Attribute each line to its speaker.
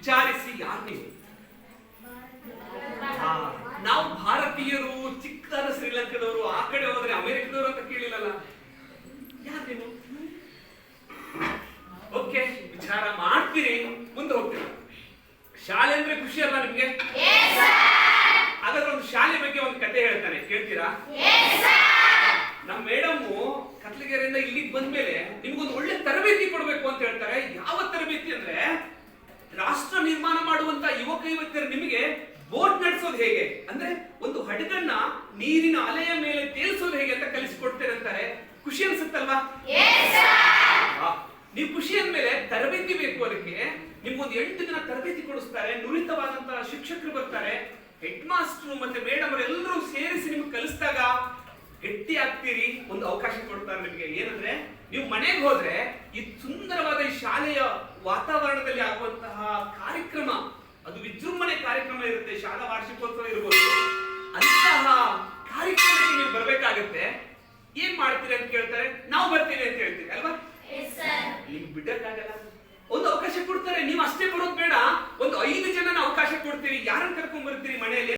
Speaker 1: ವಿಚಾರಿಸಿ ಯಾರು ನೀವು? ನಾವು ಭಾರತೀಯರು, ಚಿಕ್ಕದಾದ ಶ್ರೀಲಂಕಾದವರು, ಆ ಕಡೆ ಹೋದ್ರೆ ಅಮೆರಿಕದವರು ಅಂತ ಕೇಳಿಲ್ಲಲ್ಲ. ಯಾರು ನೀವು? ಓಕೆ, ವಿಚಾರ ಮಾಡ್ತೀರಿ, ಮುಂದೆ ಹೋಗ್ತೀರಾ. ಶಾಲೆ ಅಂದ್ರೆ ಖುಷಿ ಅಲ್ಲ ನಿಮ್ಗೆ? ಹಾಗಾದ್ರೆ ಒಂದು ಶಾಲೆ ಬಗ್ಗೆ ಒಂದು ಕತೆ ಹೇಳ್ತಾನೆ, ಕೇಳ್ತೀರಾ? ನಮ್ಮ ಮೇಡಮ್ಮು ಕತ್ಲಗೆರೆಯಿಂದ ಇಲ್ಲಿಗೆ ಬಂದ್ಮೇಲೆ ನಿಮ್ಗೊಂದು ಒಳ್ಳೆ ತರಬೇತಿ ಕೊಡ್ಬೇಕು ಅಂತ ಹೇಳ್ತಾರೆ. ಯಾವ ತರಬೇತಿ ಅಂದ್ರೆ, ರಾಷ್ಟ್ರ ನಿರ್ಮಾಣ ಮಾಡುವಂತ ಯುವಕ ಯುವತಿಯರು ನಿಮಗೆ ಬೋಟ್ ನಡೆಸೋದು ಹೇಗೆ, ಅಂದ್ರೆ ಒಂದು ಹಡಗನ್ನ ನೀರಿನ ಅಲೆಯ ಮೇಲೆ ತೇಲಿಸೋದು ಹೇಗೆ ಅಂತ ಕಲಿಸಿಕೊಡ್ತೇನೆ ಅಂತಾರೆ. ಖುಷಿ ಅನ್ಸುತ್ತಲ್ವಾ? ನೀವು ಖುಷಿ ಅಂದ್ಮೇಲೆ ತರಬೇತಿ ಬೇಕು. ಅದಕ್ಕೆ ನಿಮ್ಗೊಂದು 8 ದಿನ ತರಬೇತಿ ಕೊಡಿಸ್ತಾರೆ. ನುರಿತವಾದಂತಹ ಶಿಕ್ಷಕರು ಬರ್ತಾರೆ, ಹೆಡ್ ಮಾಸ್ಟರ್ ಮತ್ತೆ ಮೇಡಮ್ ಅವರೆಲ್ಲರೂ ಸೇರಿಸಿ ನಿಮ್ಗೆ ಕಲಿಸಿದಾಗ ಗಟ್ಟಿ ಆಗ್ತೀರಿ. ಒಂದು ಅವಕಾಶ ಕೊಡ್ತಾರೆ ನಿಮ್ಗೆ. ಏನಂದ್ರೆ, ನೀವು ಮನೆಗೆ ಹೋದ್ರೆ ಈ ಸುಂದರವಾದ ಈ ಶಾಲೆಯ ವಾತಾವರಣದಲ್ಲಿ ಆಗುವಂತಹ ಕಾರ್ಯಕ್ರಮ, ಅದು ವಿಜೃಂಭಣೆ ಕಾರ್ಯಕ್ರಮ ಇರುತ್ತೆ. ಶಾಲಾ ವಾರ್ಷಿಕೋತ್ಸವ ಇರ್ಬೋದು, ಅಂತಹ ಕಾರ್ಯಕ್ರಮಕ್ಕೆ ನೀವು ಬರ್ಬೇಕಾಗತ್ತೆ. ಏನ್ ಮಾಡ್ತೀರಿ ಅಂತ ಕೇಳ್ತಾರೆ. ನಾವು ಬರ್ತೀವಿ ಅಂತ ಹೇಳ್ತೀವಿ ಅಲ್ವಾ? ನಿಮ್ಗೆ ಬಿಡಕ್ಕಾಗಲ್ಲ. ಒಂದು ಅವಕಾಶ ಕೊಡ್ತಾರೆ. ನೀವು ಅಷ್ಟೇ ಬರೋದು ಬೇಡ, ಒಂದು 5 ಜನನ ಅವಕಾಶ ಕೊಡ್ತೀರಿ. ಯಾರನ್ನ ಕರ್ಕೊಂಡ್ ಬರ್ತೀರಿ ಮನೆಯಲ್ಲಿ?